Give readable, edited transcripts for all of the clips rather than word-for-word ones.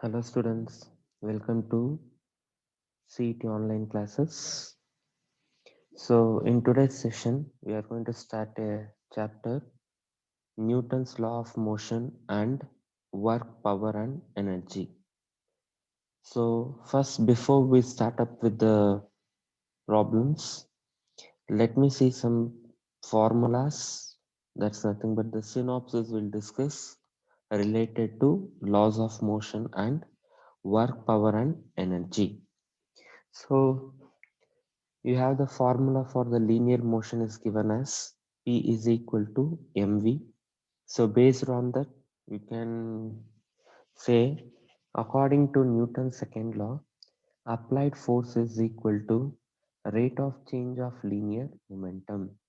Hello students, welcome to CET online classes. So in today's session, we are going to start a chapter Newton's law of motion and work, power and energy. So first, before we start up with the problems, let me see some formulas. That's nothing but the synopsis we'll discuss related to laws of motion and work, power and energy. So you have the formula for the linear motion is given as P is equal to mv. So based on that, you can say according to Newton's second law, applied force is equal to rate of change of linear momentum.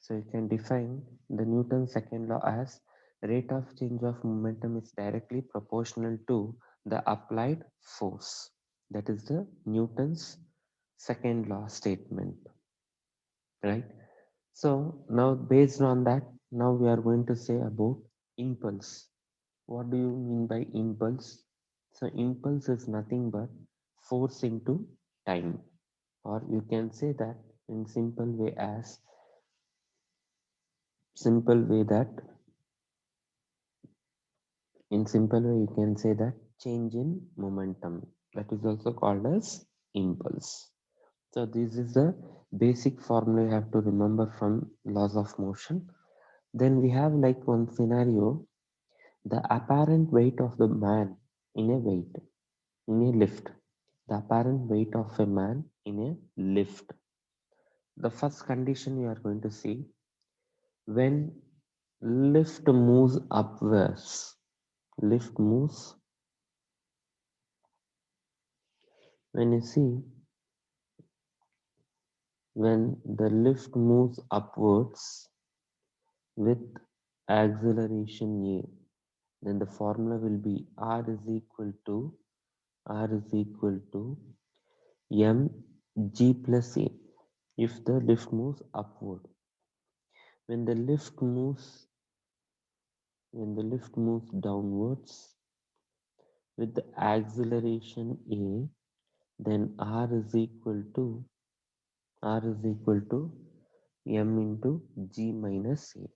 So you can define the Newton's second law as rate of change of momentum is directly proportional to the applied force. That is the Newton's second law statement, right? So now based on that, now we are going to say about impulse. What do you mean by impulse? So impulse is nothing but force into time, or you can say that in simple way that in simple way you can say that change in momentum, that is also called as impulse. So this is the basic formula you have to remember from laws of motion. Then we have like one scenario, the apparent weight of the man in a weight in a lift. The apparent weight of a man in a lift. The first condition you are going to see, when lift moves upwards, lift moves, when you see when the lift moves upwards with acceleration a, then the formula will be r is equal to mg plus a. If the lift moves upward, when the lift moves when the lift moves downwards with the acceleration a, then r is equal to m into g minus a.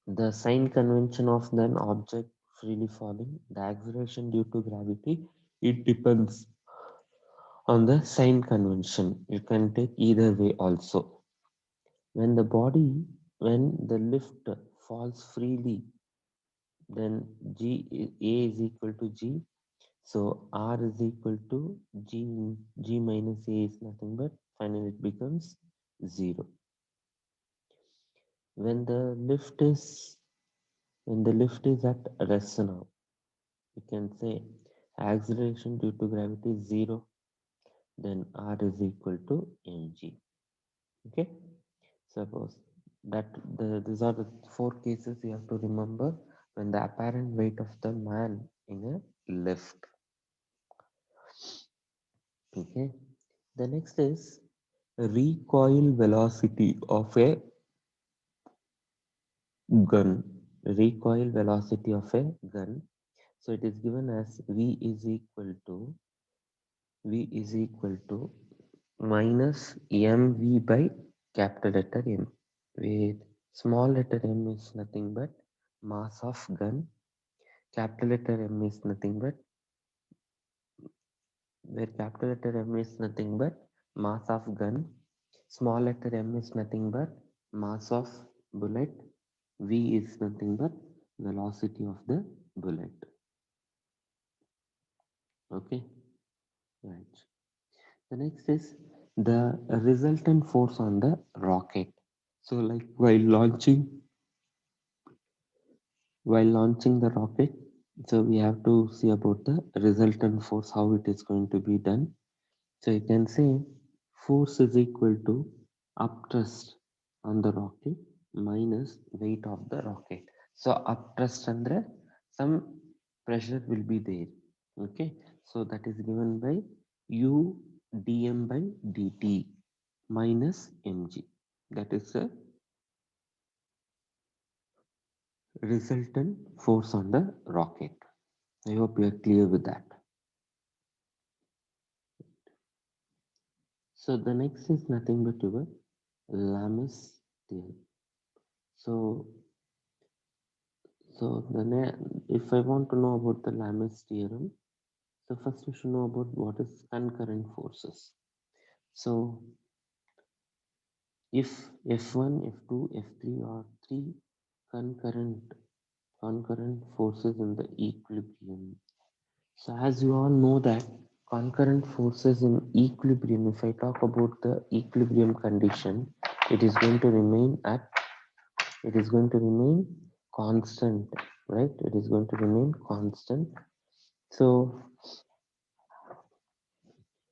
The sign convention of an object freely falling, the acceleration due to gravity, it depends on the sign convention. You can take either way also. When the body, when the lift falls freely, then A is equal to G. So R is equal to G minus A is nothing but finally it becomes 0. When the lift is at rest now, you can say acceleration due to gravity is 0, then R is equal to mg. Okay, suppose that these are the four cases you have to remember when the apparent weight of the man in a lift. Okay, the next is recoil velocity of a gun. Recoil velocity of a gun. So it is given as v is equal to minus mv by capital letter M, where small letter m is nothing but mass of gun, capital letter M is nothing but mass of gun, small letter m is nothing but mass of bullet, v is nothing but velocity of the bullet. Okay, right. The next is the resultant force on the rocket. So like while launching the rocket, so we have to see about the resultant force, how it is going to be done. So you can say force is equal to upthrust on the rocket minus weight of the rocket. So upthrust under some pressure will be there. Okay, so that is given by u dm by dt minus mg. That is the resultant force on the rocket. I hope you are clear with that. So the next is nothing but your Lamis theorem. So if I want to know about the Lamis theorem, so first we should know about what is concurrent forces. So if F1, F2, F3 are three concurrent forces in the equilibrium. So as you all know that concurrent forces in equilibrium, if I talk about the equilibrium condition, it is going to remain constant, right? It is going to remain constant. So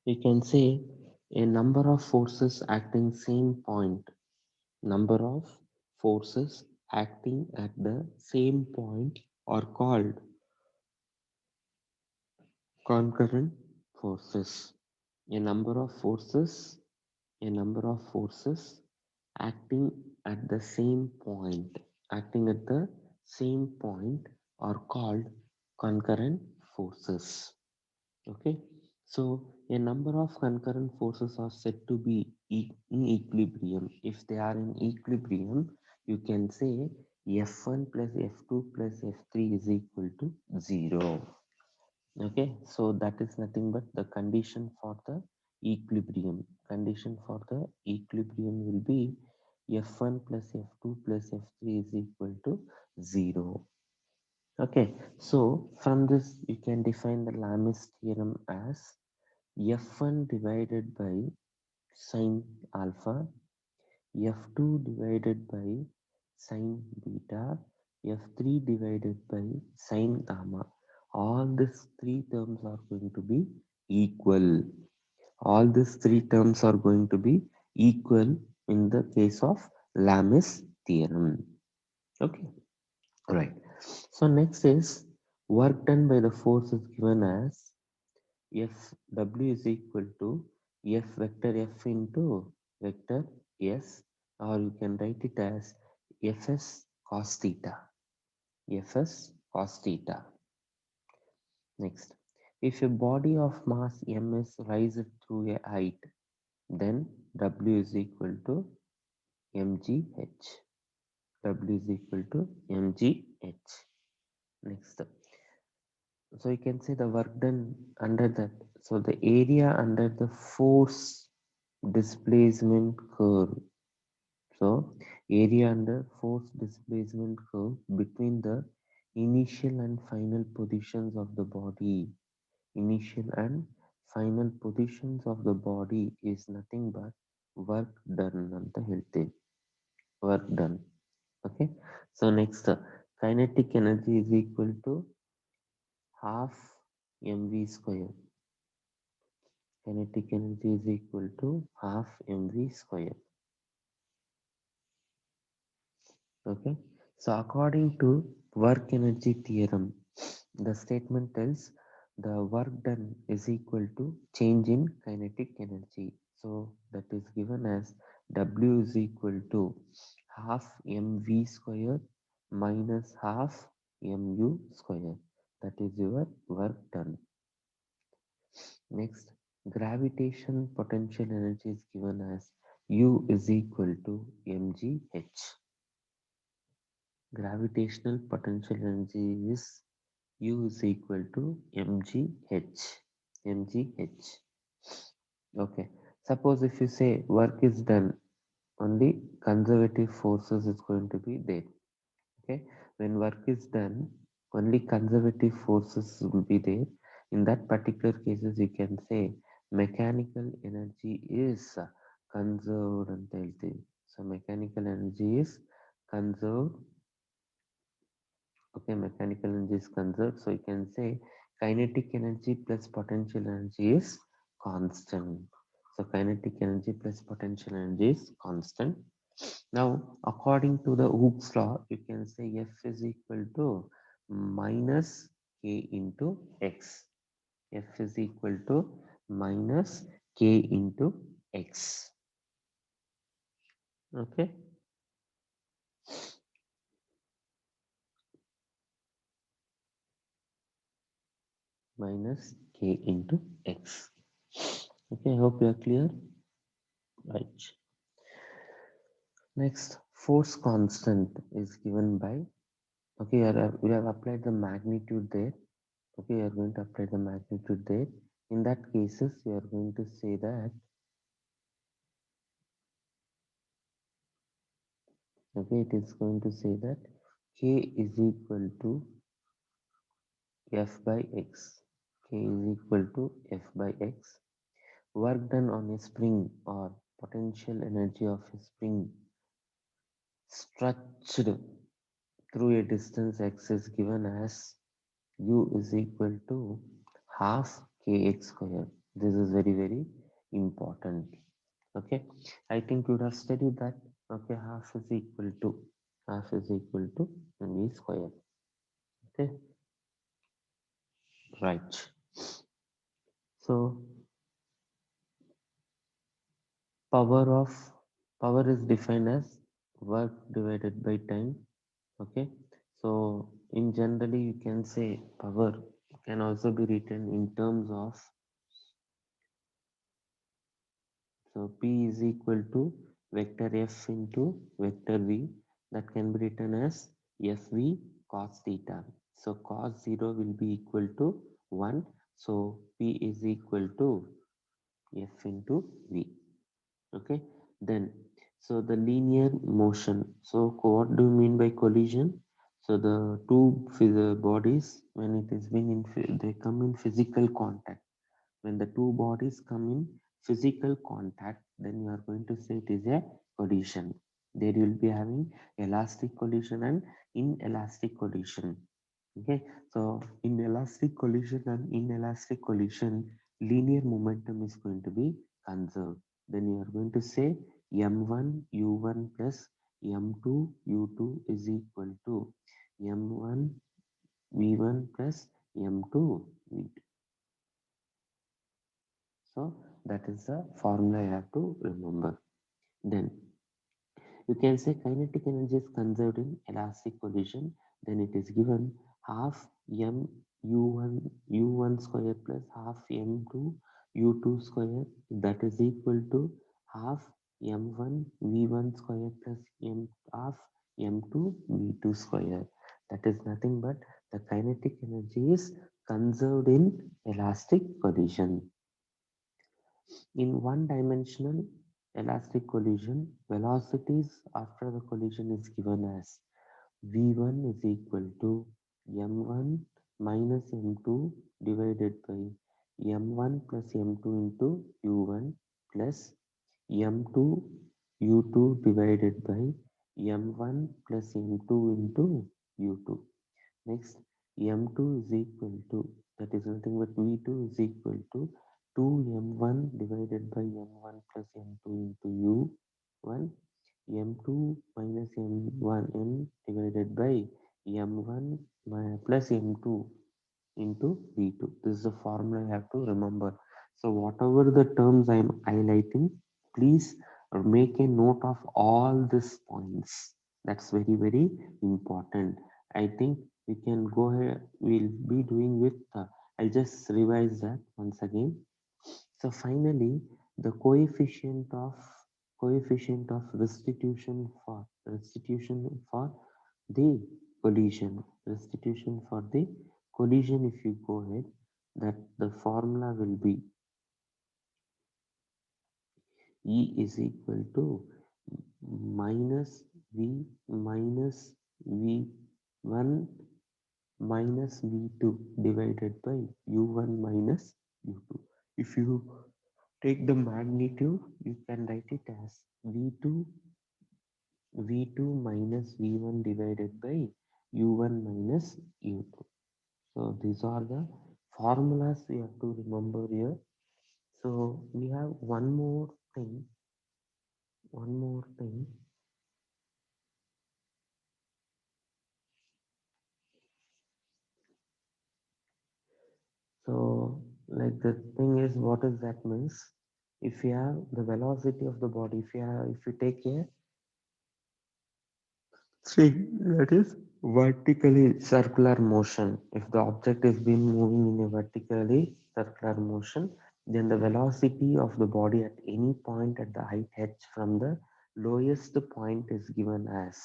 you can say a number of forces acting same point, number of forces acting at the same point are called concurrent forces. A number of forces, a number of forces acting at the same point, acting at the same point are called concurrent forces. Okay, so a number of concurrent forces are said to be in equilibrium. If they are in equilibrium, you can say F1 plus F2 plus F3 is equal to 0. Okay, so that is nothing but the condition for the equilibrium. Condition for the equilibrium will be F1 plus F2 plus F3 is equal to 0. Okay, so from this you can define the Lamis theorem as F1 divided by sine alpha, F2 divided by sine beta, F3 divided by sine gamma. All these three terms are going to be equal. All these three terms are going to be equal in the case of Lamis theorem. Okay, right. So next is work done by the force is given as F W is equal to F vector F into vector S, or you can write it as Fs cos theta. Fs cos theta. Next, if a body of mass m is raised through a height, then W is equal to mgh. W is equal to mgh. Next, so you can say the work done under that. So the area under the force displacement curve. So area under force displacement curve between the initial and final positions of the body. Initial and final positions of the body is nothing but work done on the health. Work done. Okay. So next, kinetic energy is equal to half mv square. Kinetic energy is equal to half mv square. Okay, so according to work energy theorem, the statement tells the work done is equal to change in kinetic energy. So that is given as W is equal to half mv square minus half mu square. That is your work done. Next, gravitation potential energy is given as U is equal to mgh. Gravitational potential energy is U is equal to mgh. mgh. Okay. Suppose if you say work is done, only conservative forces is going to be there. Okay. When work is done, only conservative forces will be there. In that particular cases, you can say mechanical energy is conserved and healthy. So mechanical energy is conserved. Okay, mechanical energy is conserved. So you can say kinetic energy plus potential energy is constant. So kinetic energy plus potential energy is constant. Now, according to the Hooke's law, you can say F is equal to minus K into X. F is equal to minus K into X. Okay. minus k into x. Okay, I hope you are clear. Right. Next, force constant is given by, okay, we have applied the magnitude there. Okay, you are going to apply the magnitude there. In that cases, you are going to say that, okay, it is going to say that k is equal to f by x. K is equal to f by x. Work done on a spring or potential energy of a spring stretched through a distance x is given as u is equal to half kx square. This is very, very important. Okay, I think you would have studied that. Okay, half is equal to v square. Okay, right. So power of power is defined as work divided by time. Okay, so in generally you can say power can also be written in terms of, so P is equal to vector F into vector V, that can be written as Fv cos theta. So cos 0 will be equal to 1. So P is equal to F into V. Okay. Then, so the linear motion. So what do you mean by collision? So the two bodies, when it is being they come in physical contact. When the two bodies come in physical contact, then you are going to say it is a collision. There you will be having elastic collision and inelastic collision. Okay, so inelastic collision and inelastic collision, linear momentum is going to be conserved. Then you are going to say m1 u1 plus m2 u2 is equal to m1 v1 plus m2 v2. So that is the formula you have to remember. Then you can say kinetic energy is conserved in elastic collision. Then it is given half m u1 square plus half m2 u2 square, that is equal to half m1 v1 square plus half m2 v2 square. That is nothing but the kinetic energy is conserved in elastic collision. In one-dimensional elastic collision, velocities after the collision is given as v1 is equal to m1 minus m2 divided by m1 plus m2 into u1 plus m2 u2 divided by m1 plus m2 into u2. Next, m2 is equal to, that is nothing but v2 is equal to 2m1 divided by m1 plus m2 into u1, m2 minus m1 m divided by m1 plus m2 into v2. This is the formula you have to remember. So whatever the terms I am highlighting, please make a note of all these points. That's very, very important. I think we can go ahead. We'll be doing with, I'll just revise that once again. So finally, the coefficient of restitution for the collision, if you go ahead, that the formula will be E is equal to minus V minus V1 minus V2 divided by U1 minus U2. If you take the magnitude, you can write it as V2 minus V1 divided by U1 minus U2. So these are the formulas we have to remember here. So we have one more thing. So like the thing is, what is that means? If you have the velocity of the body, if you take a string, that is vertically circular motion. If the object is being moving in a vertically circular motion, then the velocity of the body at any point at the height h from the lowest point is given as,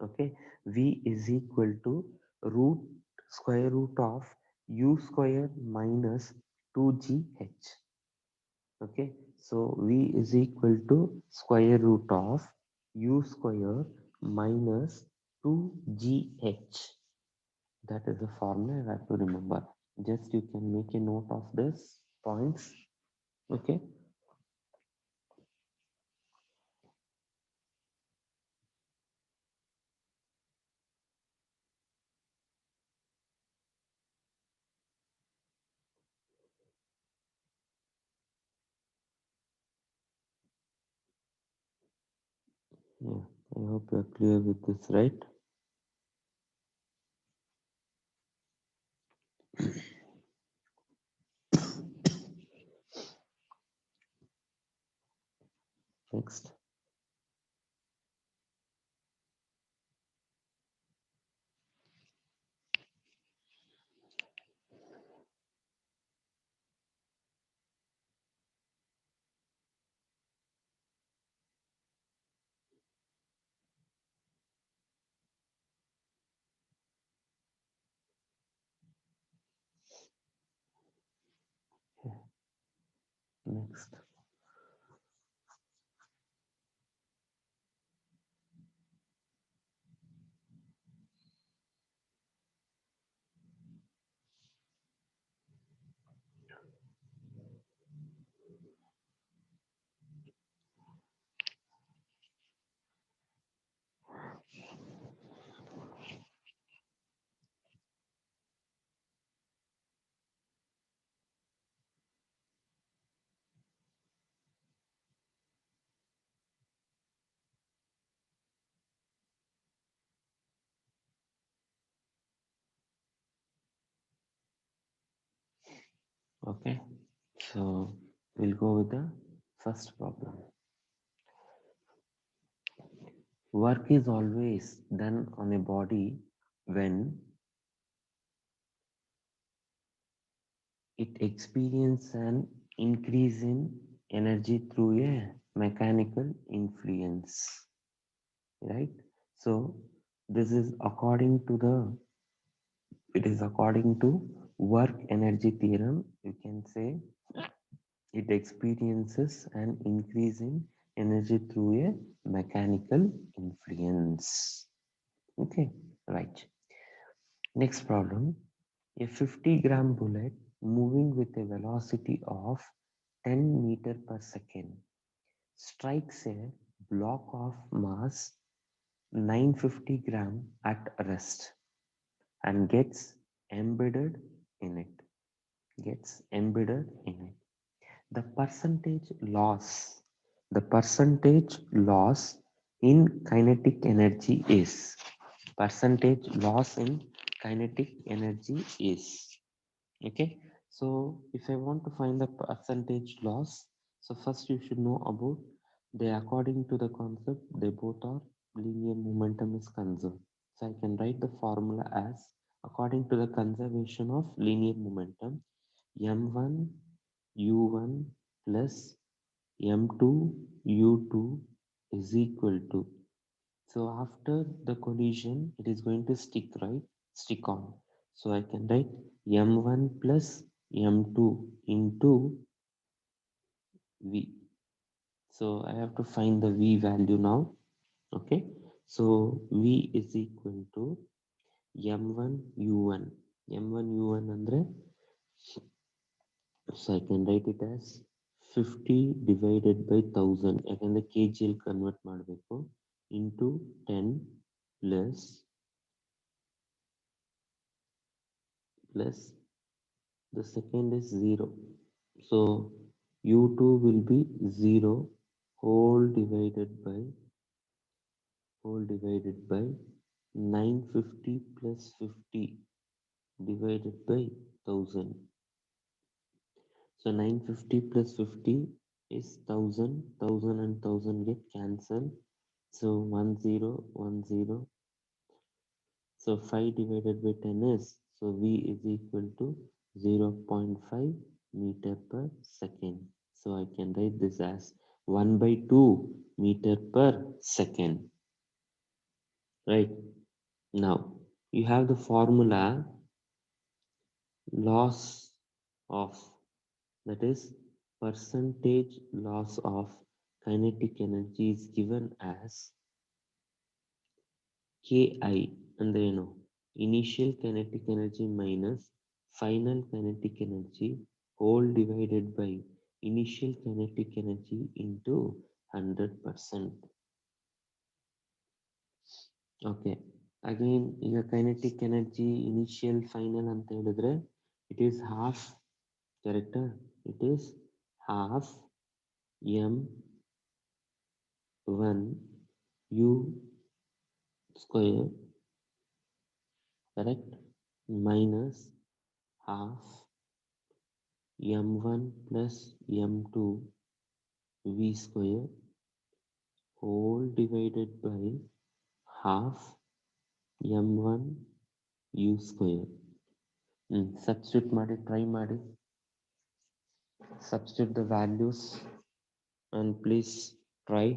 okay, v is equal to root square root of u square minus 2gh. Okay, so v is equal to square root of u square minus 2gh. That is the formula you have to remember. Just you can make a note of this points. Okay. Yeah, I hope you are clear with this, right? Next. Yeah, next. Okay. So we'll go with the first problem. Work is always done on a body when it experiences an increase in energy through a mechanical influence, right? So this is according to the, it is according to work energy theorem. You can say it experiences an increase in energy through a mechanical influence. Okay, right. Next problem. A 50-gram bullet moving with a velocity of 10 meter per second strikes a block of mass 950 gram at rest and gets embedded in it. Gets embedded in it. The percentage loss in kinetic energy is, percentage loss in kinetic energy is, okay. So if I want to find the percentage loss, so first you should know about, they according to the concept they both are linear momentum is conserved. So I can write the formula as, according to the conservation of linear momentum, m1 u1 plus m2 u2 is equal to, so after the collision it is going to stick, right? Stick on. So I can write m1 plus m2 into v. So I have to find the v value now. Okay. So v is equal to m1 u1. m1 u1 andre, so I can write it as 50 divided by 1000. ಯಾಕಂದ್ರೆ kg ಅಲ್ಲಿ convert ಮಾಡಬೇಕು, into 10 plus the second is 0. So u2 will be 0 whole divided by 950 plus 50 divided by 1000. So 950 plus 50 is 1000. 1000 and 1000 get cancelled. So 10 10 So 5 divided by 10 is, so V is equal to 0.5 meter per second. So I can write this as 1 by 2 meter per second. Right? Now, you have the formula loss of, that is percentage loss of kinetic energy is given as Ki ಅಂದ್ರೆ ಏನು initial kinetic energy minus final kinetic energy whole divided by initial kinetic energy into 100%. Okay, again ಈಗ kinetic energy initial final ಅಂತ ಹೇಳಿದ್ರೆ it is half, correct? It is half m1 u square, correct, minus half m1 plus m2 v square whole divided by half m1 u square. Substitute ಮಾಡಿ, try ಮಾಡಿ, substitute the values and please try.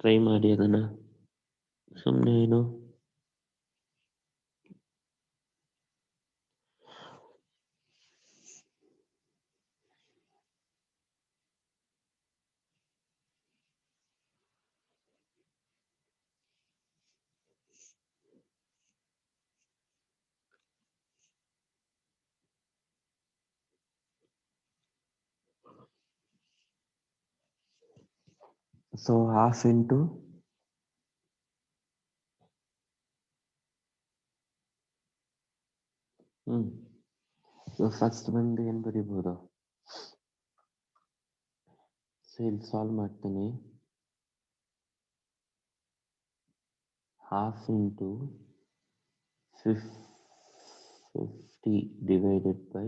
Try ಮಾಡಿ ಅದನ್ನ, ಸುಮ್ಮನೆ ಏನು. So half into so first ಬಂದು ಏನು ಬರಿಬೋದು, so ಇಲ್ಲಿ ಸಾಲ್ವ್ ಮಾಡ್ತೀನಿ. Half into 50 divided by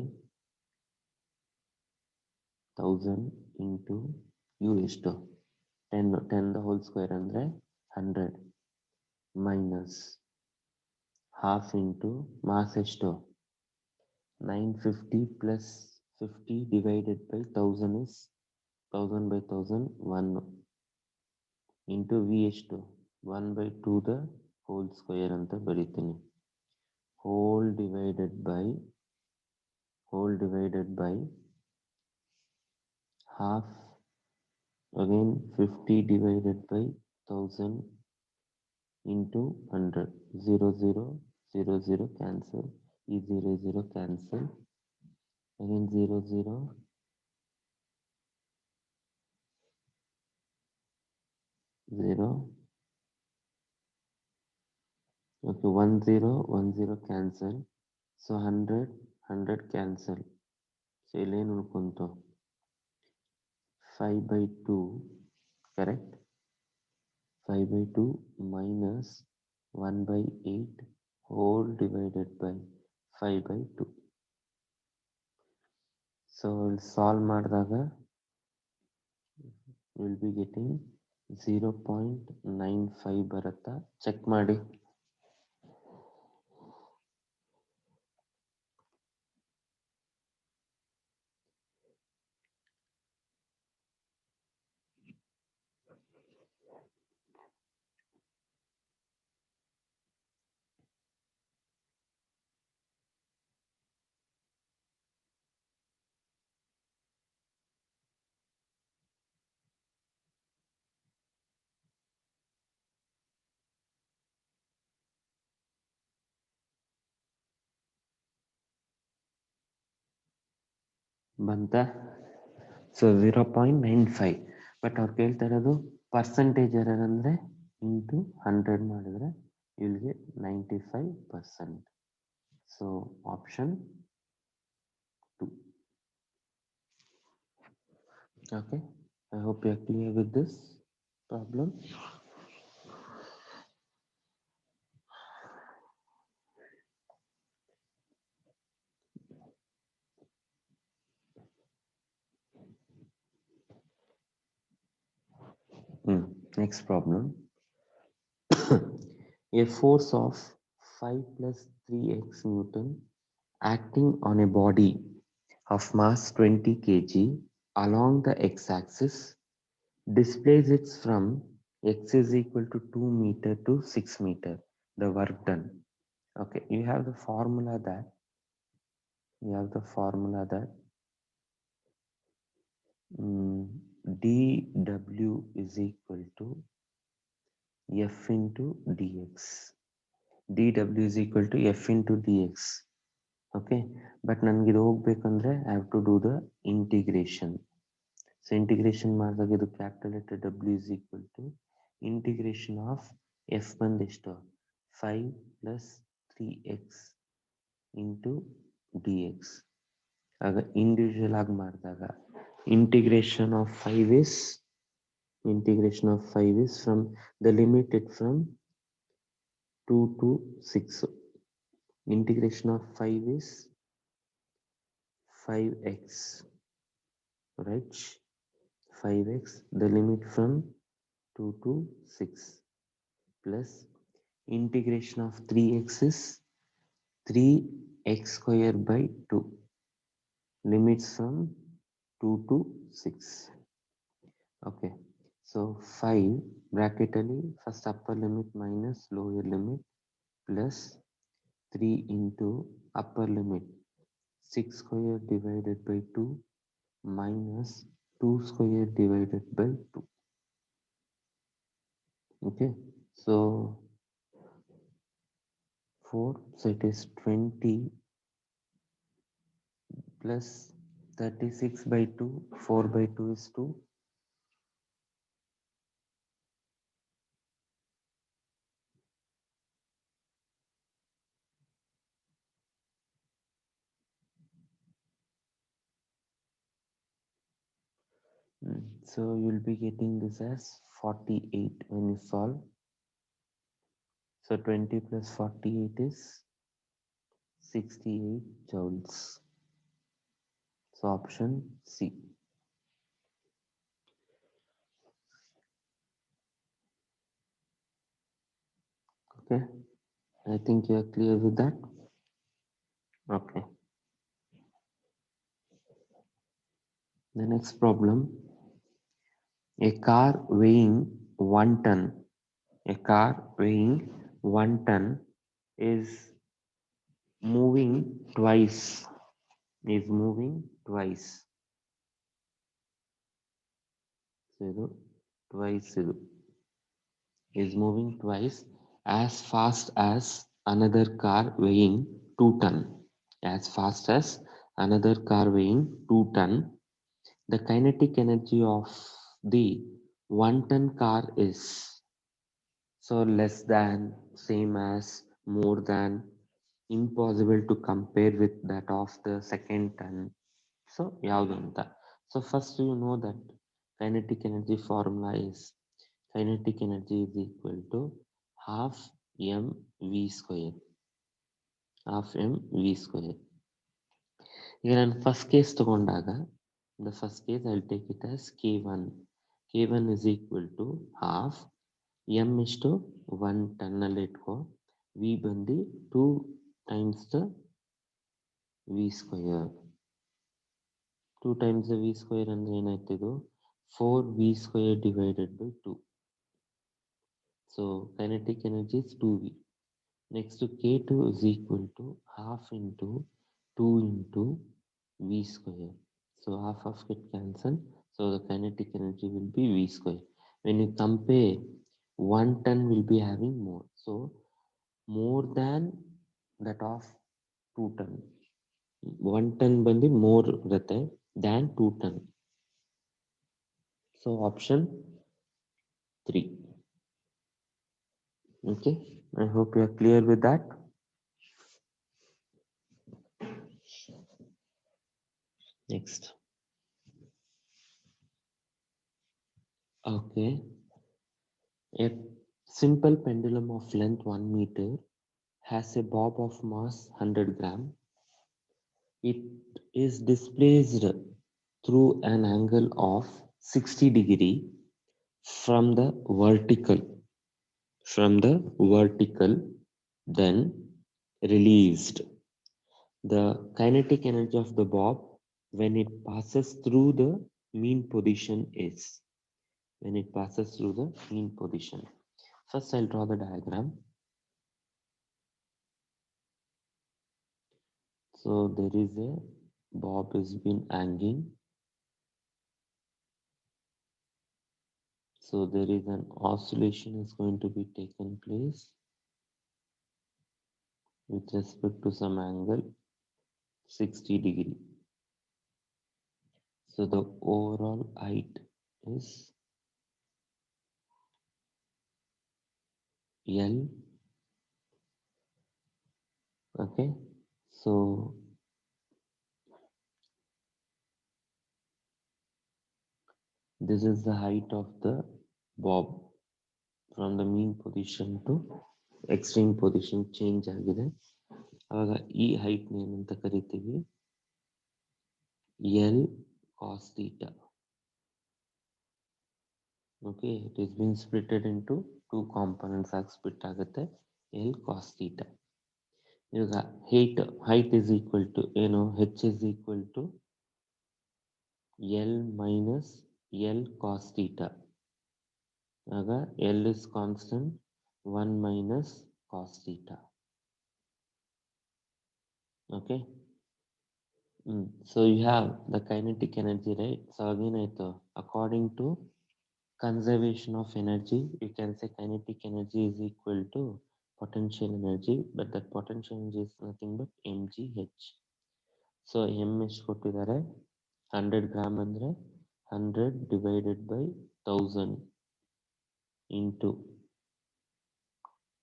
1000 into u ಎಷ್ಟು 10 the whole square ಅಂದರೆ 100 minus half into mass ಎಷ್ಟು 950 plus 50 divided by 1000 is 1000 by 1000 1 into v ಎಷ್ಟು 1 by 2 the whole square ಅಂತ ಬರೀತೀನಿ. whole divided by half, again 50 divided by 1000 into 100, 0 0 0 0 cancel, e 0 0 cancel, again 0 0 0, okay 1 0 1 0 cancel, so 100 cancel, so ಇಲ್ಲೇನು ಉಳ್ಕೊಂತು 5 by 2, correct, 5 by 2 minus 1 by 8 whole divided by 5 by 2. So we'll solve ಮಾಡಿದಾಗ we'll be getting 0.95 ಬರುತ್ತಾ, check ಮಾಡಿ. ಬಂತ? So 0.95, but ಅವ್ರು ಕೇಳ್ತಾ ಇರೋದು percentage error ಅಂದರೆ into 100 ಮಾಡಿದ್ರೆ ಇಲ್ಲಿಗೆ 95%. So option 2. Okay, I hope you are clear with this problem. Next problem. A force of 5 plus 3x Newton acting on a body of mass 20 kg along the x-axis displays it from x is equal to 2 meter to 6 meter. The work done. Okay, you have the formula that dw is equal to f into dx. dw is equal to f into dx. Okay, but ನನಗೆ ಇದು ಹೋಗ್ಬೇಕಂದ್ರೆ I have to do the integration. So integration ಮಾಡಿದಾಗ ಇದು capital letter W is equal to integration of f ಬಂದೆಷ್ಟು 5 plus 3x into dx. ಆಗ individual ಆಗಿ ಮಾಡಿದಾಗ integration of 5 is from the limited from 2 to 6. Integration of 5 is 5x, right? 5x, the limit from 2 to 6, plus integration of 3x is 3x square by 2, limits from 2 to 6. Okay, so 5 bracket ali first upper limit minus lower limit plus 3 into upper limit 6 square divided by 2 minus 2 square divided by 2. Okay, so 4, so it is 20 plus 36 by 2, 4 by 2 is 2. So you'll be getting this as 48 when you solve. So 20 plus 48 is 68 joules. So option C. Okay, I think you are clear with that. Okay, the next problem. A car weighing 1 ton is moving twice. So is moving twice as fast as another car weighing 2 ton. The kinetic energy of the 1 ton car is so less than, same as, more than, impossible to compare with that of the second ton. So ಯಾವುದು ಅಂತ. So first you know that kinetic energy formula is kinetic energy is equal to half mv square. ಈಗ ನಾನು first case ತಗೊಂಡಾಗ the first case I'll take it as k1 is equal to half m ಇಷ್ಟು 1 ton ಅಲ್ಲಿ ಇಟ್ಕೋ, v ಬಂದು 2 times the v square. 2 times the v square ಅಂದ್ರೆ ಏನಾಯ್ತಿದು 4v square divided by 2. So kinetic energy is 2v. Next to k2 is equal to half into 2 into v square. So half of it cancel. So the kinetic energy will be v square. When you compare, 1 ton will be having more. So more than that of 2 ton. 1 ton bandi more irutte than 2 ton. So option 3. Okay, I hope you are clear with that. Next. Okay, a simple pendulum of length 1 meter has a bob of mass 100 gram. It is displaced through an angle of 60 degree from the vertical, then released. The kinetic energy of the bob when it passes through the mean position is, when it passes through the mean position. First, I'll draw the diagram. So there is a bob has been hanging. So there is an oscillation is going to be taken place with respect to some angle 60 degree. So the overall height is L. Okay. So this is the height of the bob from the mean position to extreme position change ಆಗಿದೆ. ಆವಾಗ ಈ height ಏನಂತ ಕರಿತೀವಿ? L cos theta. Okay, it is being splitted into two components ಆಗಿ split ಆಗುತ್ತೆ. L cos theta. ಈಗ height is equal to ಏನು? H is equal to L minus L cos theta. ಆಗ L is constant, 1 minus cos theta. Okay. So you have the kinetic energy, right? So again, according to conservation of energy, you can say kinetic energy is equal to potential energy, but that potential energy is nothing but mgh. So mh ಕೊಟ್ಟಿದ್ದಾರೆ 100 gram ಅಂದ್ರೆ 100 divided by 1000 into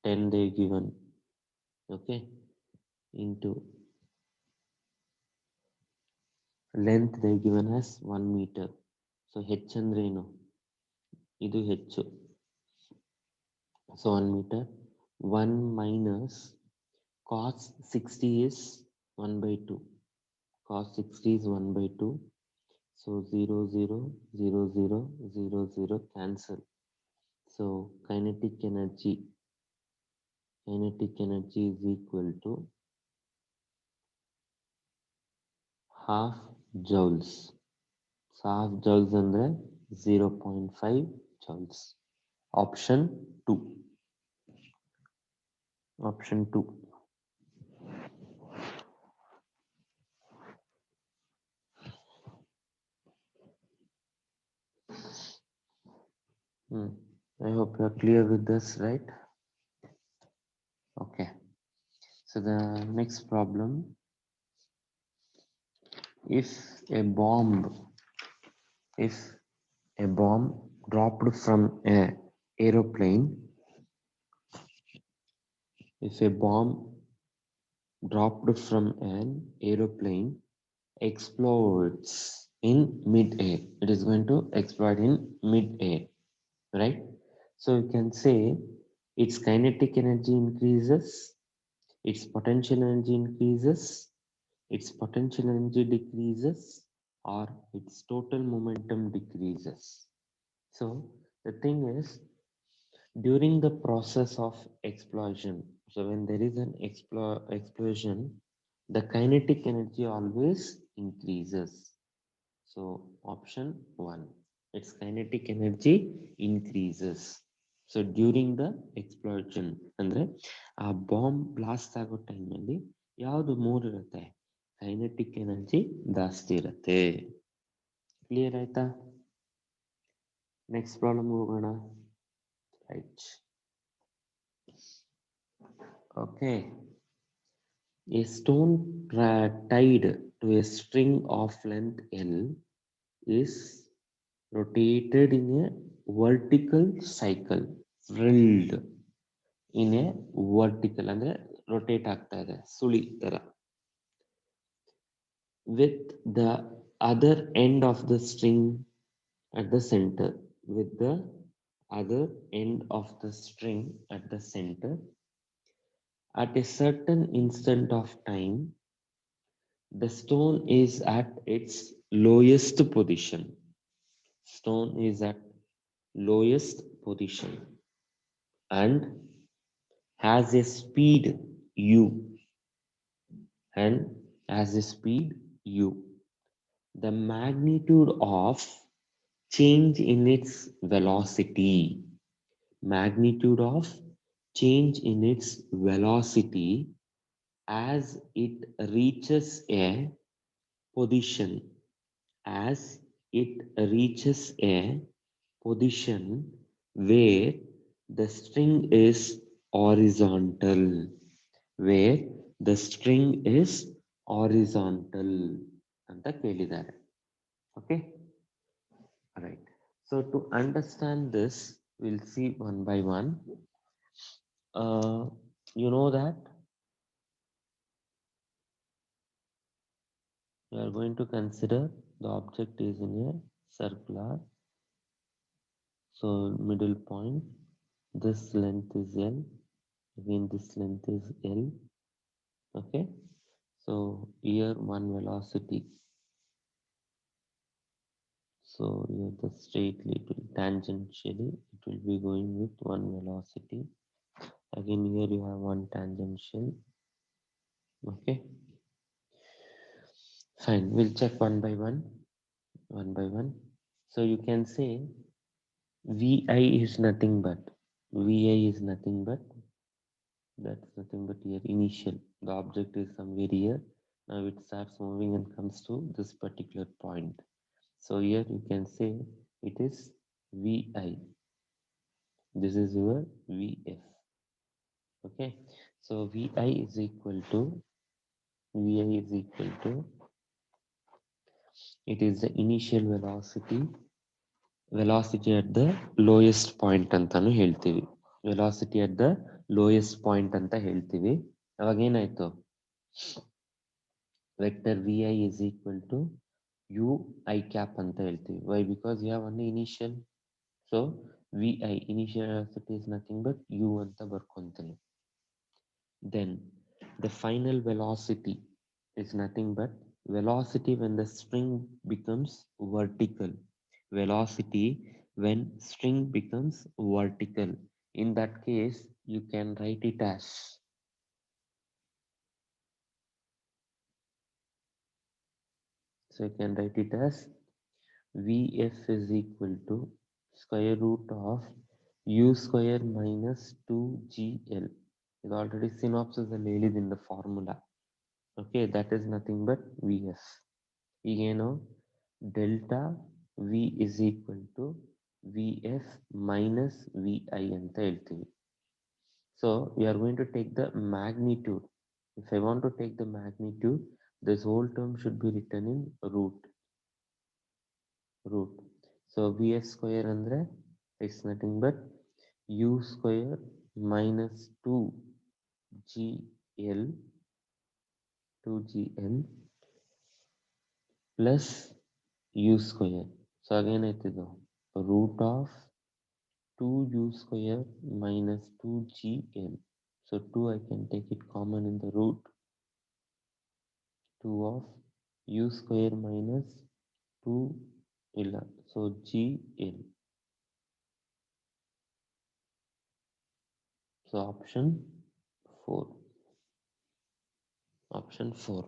10 they given, okay, into length they given as 1 meter. So h ಅಂದ್ರೆ ಏನು? ಇದು h. So 1 meter. 1 minus cos 60 is 1 by 2. Cos 60 is 1 by 2. So 0, 0, 0, 0, 0, 0 cancel. So kinetic energy is equal to half joules. So half joules andre 0.5 joules. Option 2. Option 2. I hope you are clear with this, right? Okay. So the next problem, if a bomb dropped from an aeroplane, explodes in mid-air, it is going to explode in mid-air, right? So you can say its kinetic energy increases, its potential energy increases, its potential energy decreases, or its total momentum decreases. So the thing is, during the process of explosion, so when there is an explosion, the kinetic energy always increases. So option 1, its kinetic energy increases. So during the explosion ಅಂದ್ರೆ ಆ bomb blast ಆಗೋ ಟೈಮಲ್ಲಿ ಯಾವುದು more ಇರುತ್ತೆ? Kinetic energy ಜಾಸ್ತಿ ಇರುತ್ತೆ. Clear ಆಯ್ತಾ? Next problem ಹೋಗೋಣ. Right. Okay. A stone tied to a string of length L is rotated in a vertical cycle, drilled in a vertical ಅಂದ್ರೆ rotate ಆಗ್ತಾ ಇದೆ ಸುಳಿ ತರ, with the other end of the string at the center, with the other end of the string at the center. At a certain instant of time, the stone is at its lowest position. Stone is at lowest position and has a speed u and has a speed u. The magnitude of change in its velocity, magnitude of change in its velocity as it reaches a position, as it reaches a position where the string is horizontal, where the string is horizontal ಅಂತ ಕೇಳಿದ್ದಾರೆ. Okay, all right. So to understand this, we'll see one by one. You know that we are going to consider the object is in a circular. So middle point, this length is L, again this length is L. Okay, so here one velocity, so here the straightly it will tangentially it will be going with one velocity. Again here you have one tangential. Okay, fine, we'll check one by one, one by one. So you can say vi is nothing but, vi is nothing but, that's nothing but here initial, the object is somewhere here, now it starts moving and comes to this particular point. So here you can say it is vi, this is your vf. Okay, so vi is equal to, vi is equal to, it is the initial velocity, velocity at the lowest point ಅಂತಾನು ಹೇಳ್ತೀವಿ, velocity at the lowest point ಅಂತ ಹೇಳ್ತೀವಿ. ಅವಾಗ ಏನಾಯ್ತು, vector vi is equal to u I cap ಅಂತ ಹೇಳ್ತೀವಿ. Why? Because you have only initial, so vi initial velocity is nothing but u ಅಂತ ಬರ್ಕೊಂತೀನಿ. Then the final velocity is nothing but velocity when the string becomes vertical, velocity when string becomes vertical. In that case you can write it as, so you can write it as vf is equal to square root of u square minus 2gl. ಇದು already synopsis ಅಲ್ಲಿ ಹೇಳಿದ್ದೀನಿ formula. Okay, that is nothing but v f. ಈಗೇನು, delta v is equal to v f minus v i ಅಂತ ಹೇಳ್ತೀವಿ. So we are going to take the magnitude. If I want to take the magnitude, this whole term should be written in root. So vf square andre it's nothing but u square minus 2gl plus u square. So again it is root of 2u square minus 2gl. So 2 I can take it common in the root. 2 of u square minus 2 illa, so gl. So option 4. Option 4.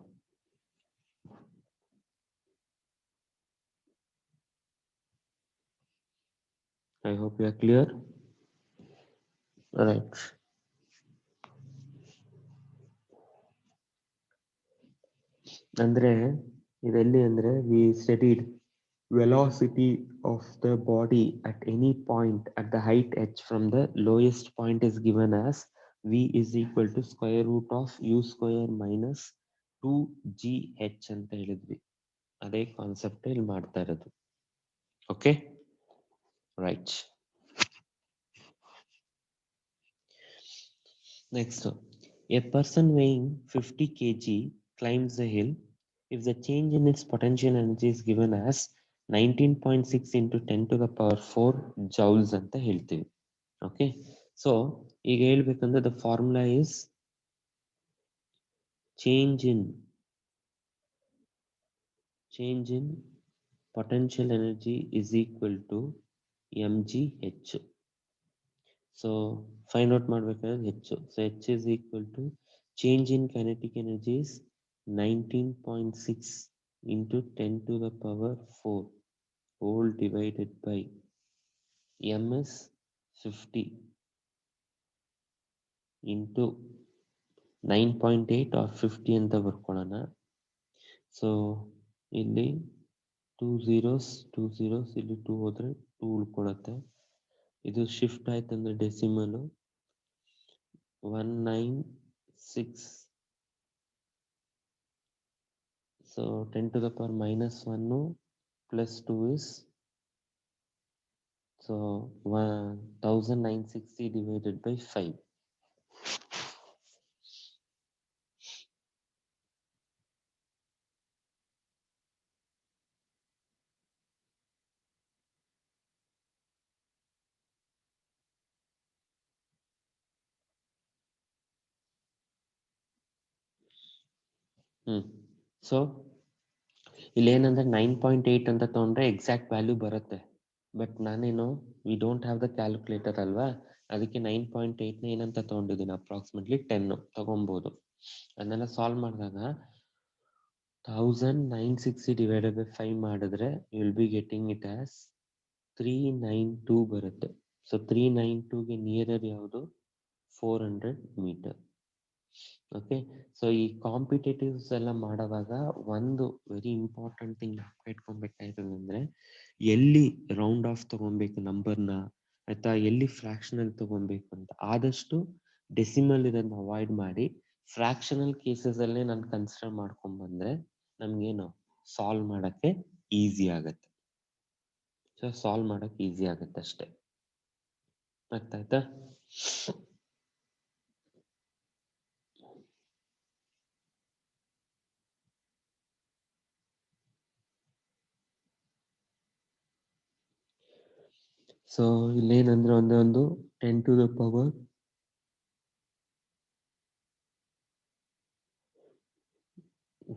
I hope you are clear. All right. ಅಂದ್ರೆ ಇದೆಲ್ಲಿ ಅಂದ್ರೆ we studied velocity of the body at any point at the height h from the lowest point is given as v is equal to square root of u square minus 2gh ಅಂತ ಹೇಳಿದ್ವಿ. ಅದೇ concept ಇಲ್ಲಿ ಮಾಡ್ತಾ ಇರೋದು. Okay, right. Next, a person weighing 50 kg climbs the hill. If the change in its potential energy is given as 19.6 into 10 to the power 4 joules ಅಂತ ಹೇಳ್ತೀವಿ. Okay, so ಈಗ ಹೇಳ್ಬೇಕಂದ್ರೆ the formula is change in potential energy is equal to mgh. So find out ಮಾಡಬೇಕಾದ್ರೆ h. So h is equal to change in kinetic energy is 19.6 into 10 to the power 4 whole divided by m is 50 into 9.8 or 50 ಅಂತ ಬರ್ಕೊಳ್ಳೋಣ. So ಇಲ್ಲಿ 2 zeros ಇಲ್ಲಿ 2 ಹೋದ್ರೆ 2 ಉಳ್ಕೊಳತ್ತೆ. ಇದು shift ಆಯ್ತಂದ್ರೆ decimal 196. So 10 to the power -1 plus 2 is so 1960 divided by 5. So ಇಲ್ಲೇನಂದ್ರೆ 9.8 ಅಂತ ತಗೊಂಡ್ರೆ exact value ಬರುತ್ತೆ. But ನಾನೇನು we don't have the calculator ಅಲ್ವಾ, ಅದಕ್ಕೆ 9.8ನ ಏನಂತ ತಗೊಂಡಿದ್ದೀನಿ, ಅಪ್ರಾಕ್ಸಿಮೇಟ್ಲಿ 10 ತಗೊಬೋದು. ಅದನ್ನೆಲ್ಲ ಸಾಲ್ವ್ ಮಾಡಿದಾಗ 1960 divided by 5 ಮಾಡಿದ್ರೆ you will be getting it as 392 ಬರುತ್ತೆ. ಸೊ 392ಗೆ ನಿಯರರ್ ಯಾವುದು, 400 ಮೀಟರ್. ಓಕೆ, ಸೊ ಈ ಕಾಂಪಿಟೇಟಿವ್ಸ್ ಎಲ್ಲ ಮಾಡುವಾಗ ಒಂದು ವೆರಿ ಇಂಪಾರ್ಟೆಂಟ್ ಥಿಂಗ್ ಇಟ್ಕೊಬೇಕಾಯ್ತದೆ ಅಂದ್ರೆ ಎಲ್ಲಿ ರೌಂಡ್ ಆಫ್ ತಗೊಬೇಕು ನಂಬರ್ನ, ಆಯ್ತಾ, ಎಲ್ಲಿ ಫ್ರಾಕ್ಷನಲ್ ತಗೊಬೇಕು ಅಂತ. ಆದಷ್ಟು ಡೆಸಿಮಲ್ ಇದನ್ನ ಅವಾಯ್ಡ್ ಮಾಡಿ ಫ್ರಾಕ್ಷನಲ್ ಕೇಸಸ್ ಅಲ್ಲೇ ನಾನು ಕನ್ಸಿಡರ್ ಮಾಡ್ಕೊಂಡ್ ಬಂದ್ರೆ ನಮ್ಗೇನು ಸಾಲ್ವ್ ಮಾಡಕ್ಕೆ ಈಸಿ ಆಗತ್ತೆ. ಸೊ ಸಾಲ್ವ್ ಮಾಡಕ್ಕೆ ಈಸಿ ಆಗತ್ತೆ ಅಷ್ಟೇ. ಅರ್ಥ ಆಯ್ತಾ? ಸೊ ಇಲ್ಲೇನಂದ್ರೆ ಒಂದು 10 to the power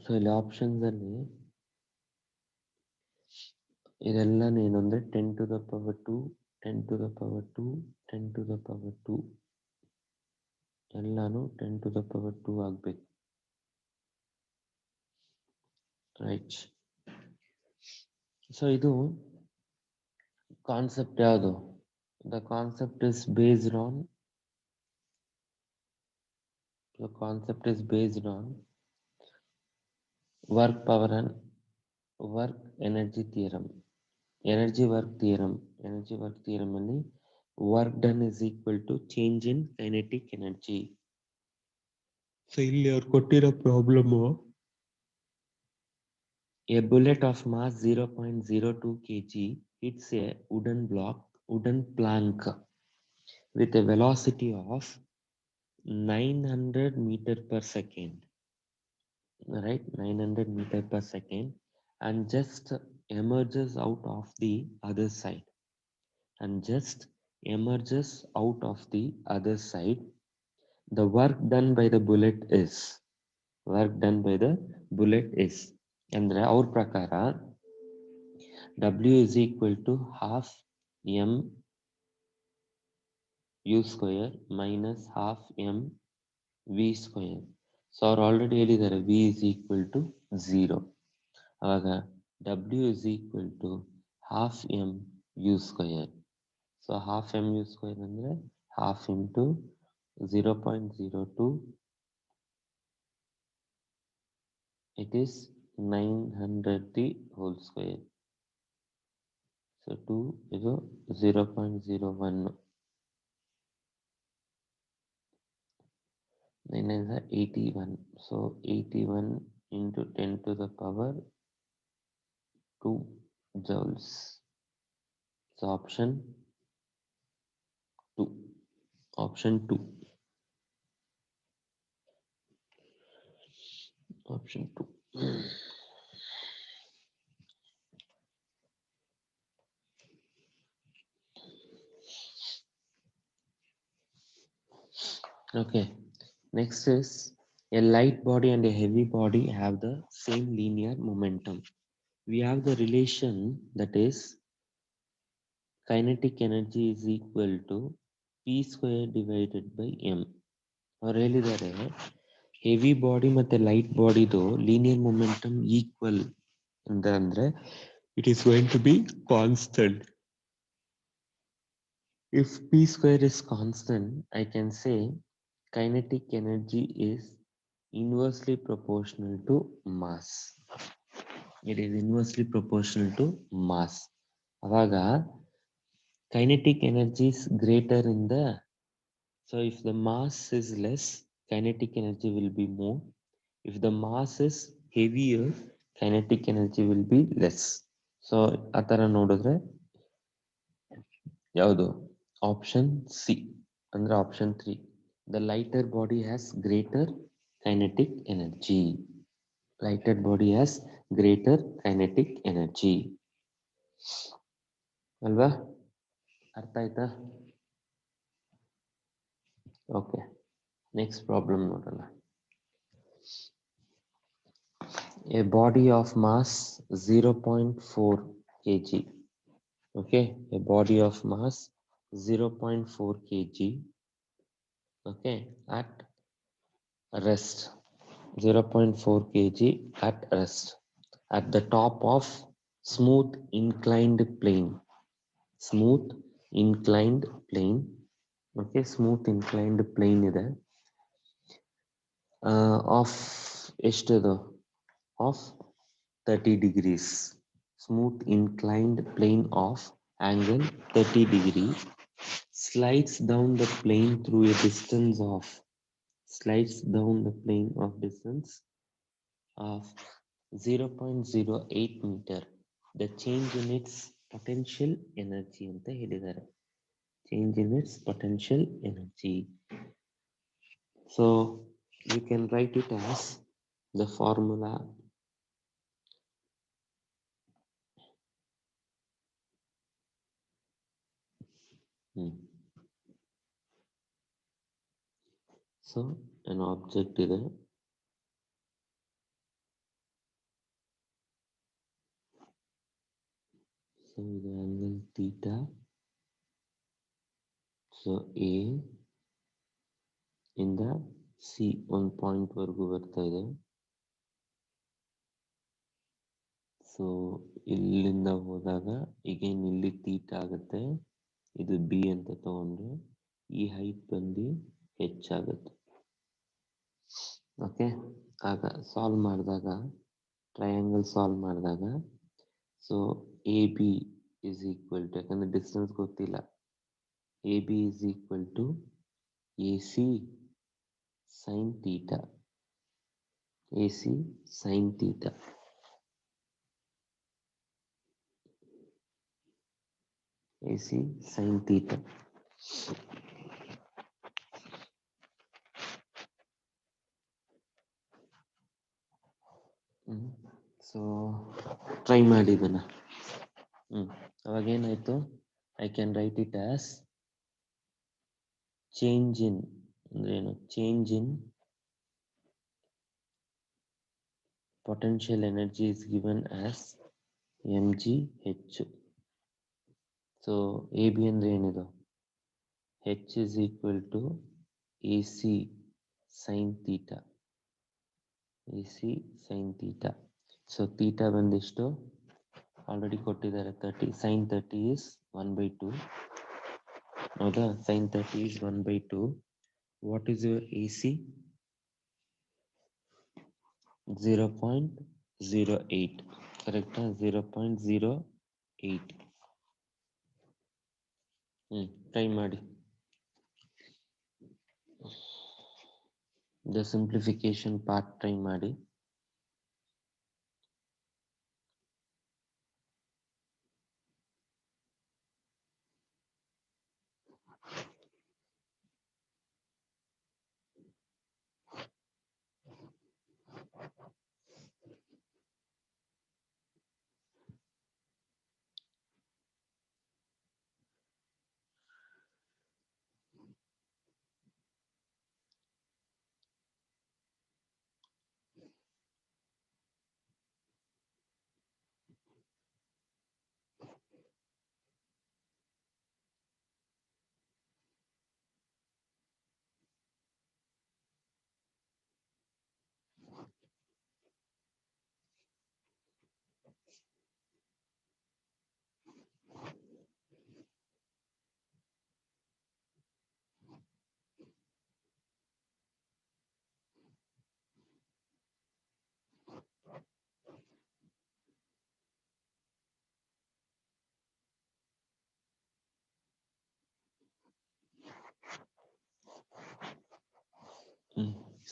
ಸೊ ಇಲ್ಲಿ ಆಪ್ಷನ್ಸ್ ಅಲ್ಲಿ ಇದೆಲ್ಲಾನು ಏನಂದ್ರೆ 10 to the power 2, 10 to the power 2, 10 to the power 2 ಎಲ್ಲಾನು 10 to the power 2 ಆಗ್ಬೇಕು. ರೈಟ್. ಸೊ ಇದು ಕಾನ್ಸೆಪ್ಟ್ ಯಾವುದು? The concept is based on work power and work energy theorem. Energy work theorem ಅಲ್ಲಿ work done is equal to change in kinetic energy. So ಇಲ್ಲಿ ಅವ್ರು ಕೊಟ್ಟಿರೋ problem, a bullet of mass 0.02 kg hits a wooden plank with a velocity of 900 meter per second, right? 900 meter per second, and just emerges out of the other side. The work done by the bullet is ಅಂದ್ರೆ ಅವ್ರ ಪ್ರಕಾರ W is equal to half m u square minus half m v square. So ಅವ್ರು already ಹೇಳಿದ್ದಾರೆ v is equal to 0. ಆವಾಗ W is equal to half m u square. So half m u square ಅಂದ್ರೆ half into 0.02, it is 900 the whole square. So 2 is 0.01. 9 is 81. So 81 into 10 to the power 2 joules. So option 2. Option 2. Okay. Next is a light body and a heavy body have the same linear momentum. We have the relation that is kinetic energy is equal to p square divided by m. ಅವ್ರು ಹೇಳಿದ್ದಾರೆ heavy body ಮತ್ತೆ light ಬಾಡಿದು linear momentum equal ಅಂದ್ರೆ it is going to be constant. If p square is constant, I can say kinetic energy is inversely proportional to mass. It is inversely proportional to mass. ಅವಾಗ kinetic energy is greater in the, so if the mass is less, kinetic energy will be more. If the mass is heavier, kinetic energy will be less. So ಆ ಥರ ನೋಡಿದ್ರೆ ಯಾವುದು option C ಅಂದ್ರೆ option 3, the lighter body has greater kinetic energy. Lighter body has greater kinetic energy. ಅಲ್ವಾ? ಅರ್ಥ ಆಯ್ತಾ? Okay, next problem ನೋಡೋಣ. A body of mass 0.4 kg. Okay, a body of mass 0.4 kg. Okay, at rest. 0.4 kg at rest. At the top of smooth inclined plane. Smooth inclined plane. Okay, smooth inclined plane ಇದೆ. Of ಎಷ್ಟದು? Of 30 degrees. Smooth inclined plane of angle 30 degree slides down the plane through a distance of distance of 0.08 meter. The change in its potential energy ಅಂತ ಹೇಳಿದ್ದಾರೆ. Change in its potential energy. So you can write it as the formula So an object ಇದೆ. So the angle theta. So A ಇಂದ C ಒಂದು point ವರೆಗೂ ಬರ್ತಾ ಇದೆ. So ಇಲ್ಲಿಂದ ಹೋದಾಗ ಈಗೇನು ಇಲ್ಲಿ ಥೀಟಾ ಆಗುತ್ತೆ, ಇದು ಬಿ ಅಂತ ತಗೊಂಡ್ರೆ ಈ ಹೈಟ್ ಬಂದು ಹೆಚ್ಚಾಗುತ್ತೆ. ಓಕೆ, ಆಗ ಸಾಲ್ವ್ ಮಾಡಿದಾಗ ಟ್ರಯಾಂಗಲ್ ಸಾಲ್ವ್ ಮಾಡಿದಾಗ so A B is equal to, ಯಾಕಂದ್ರೆ ಡಿಸ್ಟೆನ್ಸ್ ಗೊತ್ತಿಲ್ಲ, A B is equal to A C sine theta. A C sine theta. AC sin theta. So try ಮಾಡಿದನ. ಅವಾಗೇನಾಯ್ತು, I can write it as change in ಅಂದ್ರೆ ಏನು, change in potential energy is given as mgh. ಸೊ A ಬಿ ಅಂದ್ರೆ ಏನಿದು, h is equal to AC sin theta. AC sin theta. So theta ಬಂದಿಷ್ಟು already ಕೊಟ್ಟಿದ್ದಾರೆ 30. sin 30 is 1/2. ಹೌದಾ, sin 30 is 1/2. What is your AC? 0.08. ಕರೆಕ್ಟಾ? 0.08. ಟ್ರೈ ಮಾಡಿ. The simplification part try ಮಾಡಿ.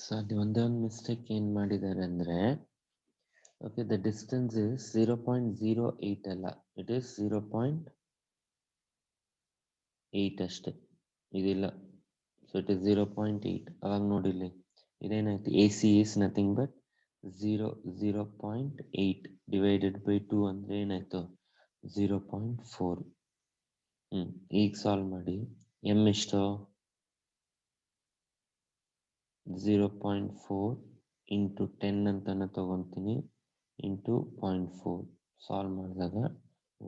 ಸೊ ಅಲ್ಲಿ ಒಂದೇ ಒಂದು ಮಿಸ್ಟೇಕ್ ಏನು ಮಾಡಿದ್ದಾರೆ ಅಂದರೆ, ಓಕೆ, ದ ಡಿಸ್ಟೆನ್ಸ್ ಇಸ್ 0.08 ಅಲ್ಲ, ಇಟ್ ಈಸ್ 0.8 ಅಷ್ಟೇ, ಇದಿಲ್ಲ. So it is 0.8. ಅವಾಗ ನೋಡಿಲ್ಲಿ ಇದೇನಾಯ್ತು, A C is nothing but 0.8 divided by 2 ಅಂದರೆ ಏನಾಯ್ತು, 0.4. ಈಗ ಸಾಲ್ವ್ ಮಾಡಿ. ಎಮ್ ಎಷ್ಟು, 0.4 ಇಂಟು 10 ಅಂತಾನೆ ತಗೊತೀನಿ, ಇಂಟು 0.4 ಸಾಲ್ವ್ ಮಾಡಿದಾಗ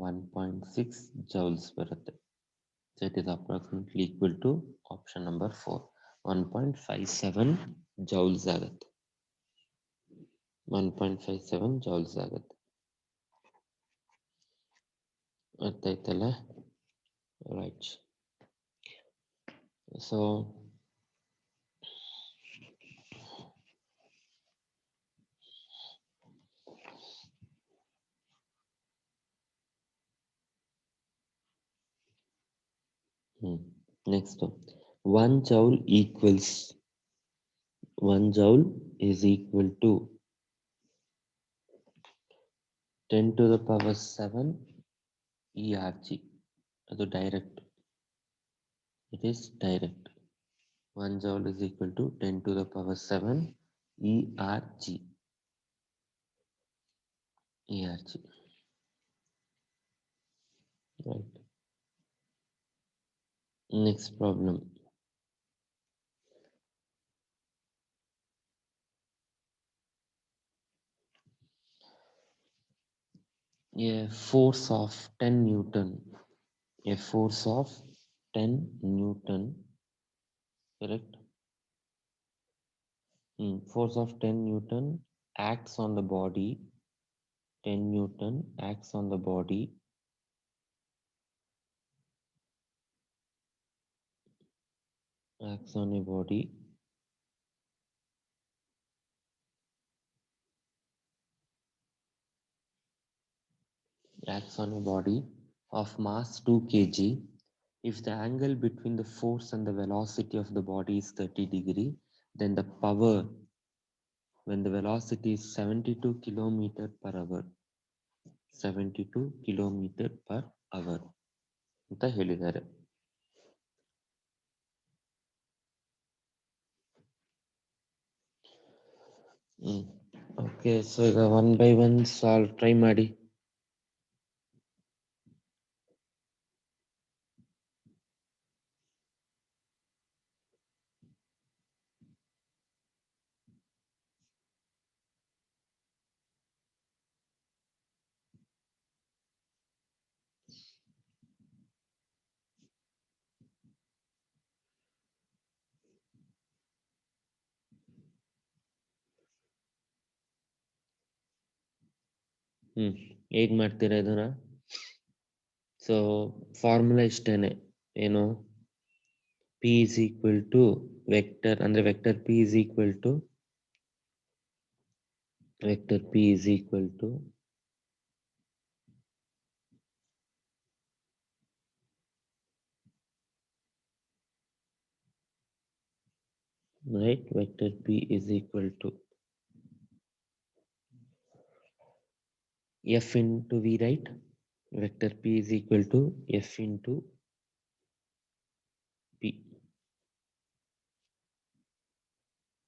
1.6 ಜೌಲ್ಸ್ ಬರುತ್ತೆ. So it is approximately equal to option number 4, 1.57 joules ಆಗುತ್ತೆ. 1.57 ಜೌಲ್ಸ್ ಆಗುತ್ತೆ. ಅರ್ಥ ಆಯ್ತಲ್ಲ? Right. So next, 1 joule is equal to 10 to the power 7 ERG. ಅದು direct, it is direct. 1 joule is equal to 10 to the power 7 ERG. Right. Next problem. A force of 10 Newton. A force of 10 Newton. Correct? Force of 10 Newton acts on the body. 10 Newton acts on the body. Acts on a body. Acts on a body of mass 2 kg. If the angle between the force and the velocity of the body is 30 degree, then the power when the velocity is 72 kilometer per hour. 72 kilometer per hour ಅಂತ ಹೇಳಿದ್ದಾರೆ. Okay, so ಈಗ 1 by 1 solve try ಮಾಡಿ. ಹೇಗ್ ಮಾಡ್ತೀರಾ ಇದನ್ನ? So formula ಇಷ್ಟೇನೆ, ಏನು, P is equal to vector, ಅಂದ್ರೆ vector P is equal to right, vector P is equal to F into V, right? Vector P is equal to F into P.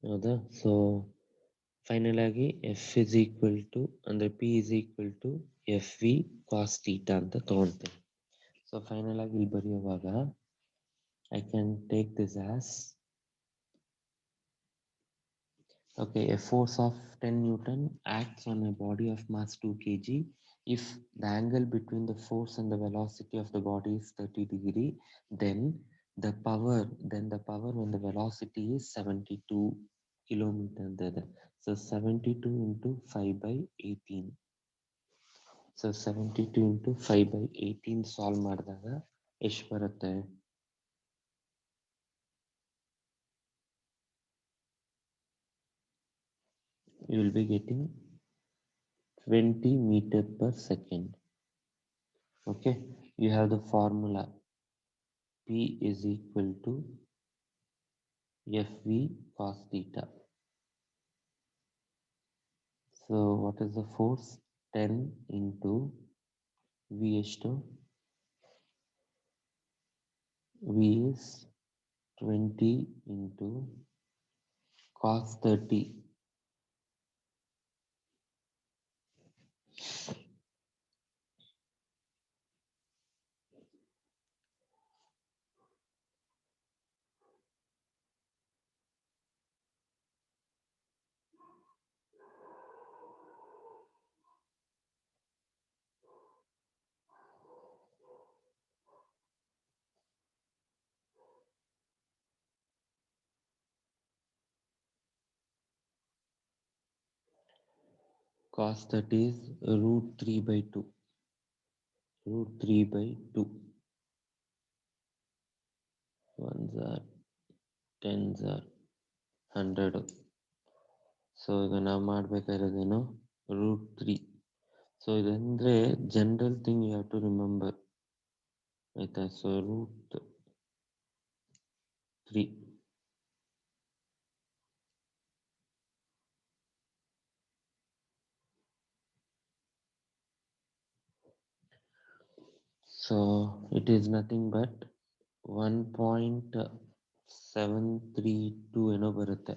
ಹೌದಾ? So final ಆಗಿ F is equal to, ಅಂದ್ರೆ P is equal to FV cos theta ಅಂತ ತಗೊಳ್ತೇನೆ. So final ಆಗಿ ಇಲ್ಲಿ ಬರೆಯುವಾಗ I can take this as, okay, a force of 10 Newton acts on a body of mass 2 kg if the angle between the force and the velocity of the body is 30 degree, then the power when the velocity is 72 kilometer ಅಂತ ಇದೆ. So 72 into 5 by 18. So 72 into 5 by 18 solve ಮಾಡಿದಾಗ ಎಷ್ಟು ಬರುತ್ತೆ? You will be getting 20 meter per second. Okay, you have the formula P is equal to FV cos theta. So what is the force? 10 into V is 20 into cos 30. Cos 30 is root 3 by 2. Root 3 by 2. Ones are tens are 100. So ಈಗ ನಾವು ಮಾಡಬೇಕಾಗಿರೋದೇನು root 3. So ಇದಂದರೆ general thing you have to remember ಆಯಿತಾ. So root 3. So it is nothing but 1.732 ಏನೋ ಬರುತ್ತೆ.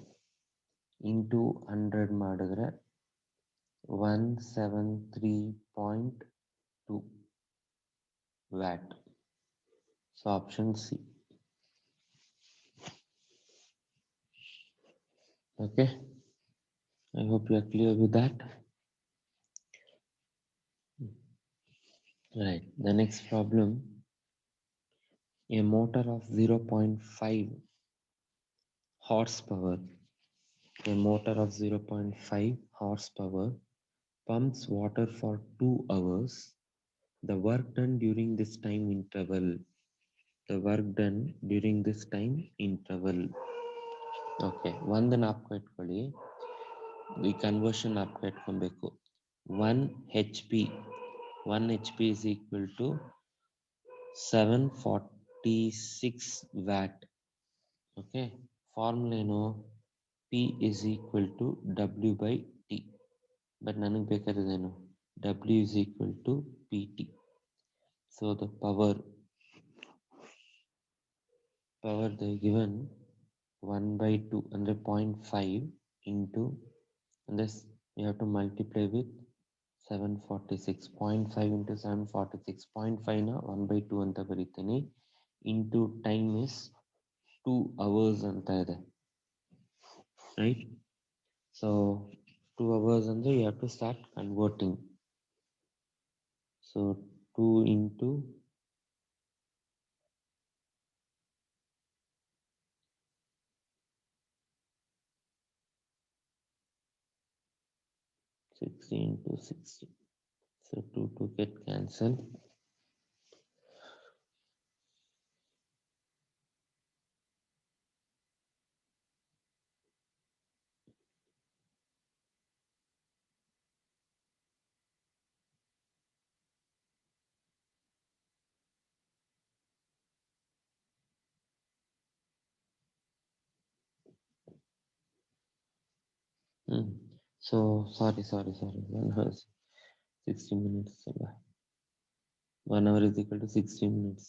Into 100 ಮಾಡಿದ್ರೆ 173.2 watt. So option C. Okay, I hope you are clear with that. Right, the next problem. A motor of 0.5 horsepower. A motor of 0.5 horsepower pumps water for 2 hours. The work done during this time interval. The work done during this time interval. Okay, ಒಂದು ನಾಪ್ಕ ಇಟ್ಕೊಳ್ಳಿ. ಈ conversion ನಾಪ್ಕ ಇಟ್ಕೊಬೇಕು. 1 HP. 1 HP is equal to 746 watt. Okay, formula ಏನು? P is equal to W by T. But ನನಗೆ ಬೇಕಾದದೇನು? W is equal to PT. So the power they given 1 by 2 under 0.5 into, and this you have to multiply with 746. 0.5 into 746. 0.5 na 1 by 2 anta bariteni. Into time is 2 hours anta ide, right? So 2 hours andre you have to start converting. So 2 into 60 into 60. So 2 get cancelled. So sorry. 1 hour 60 minutes. 1 hour is equal to 60 minutes.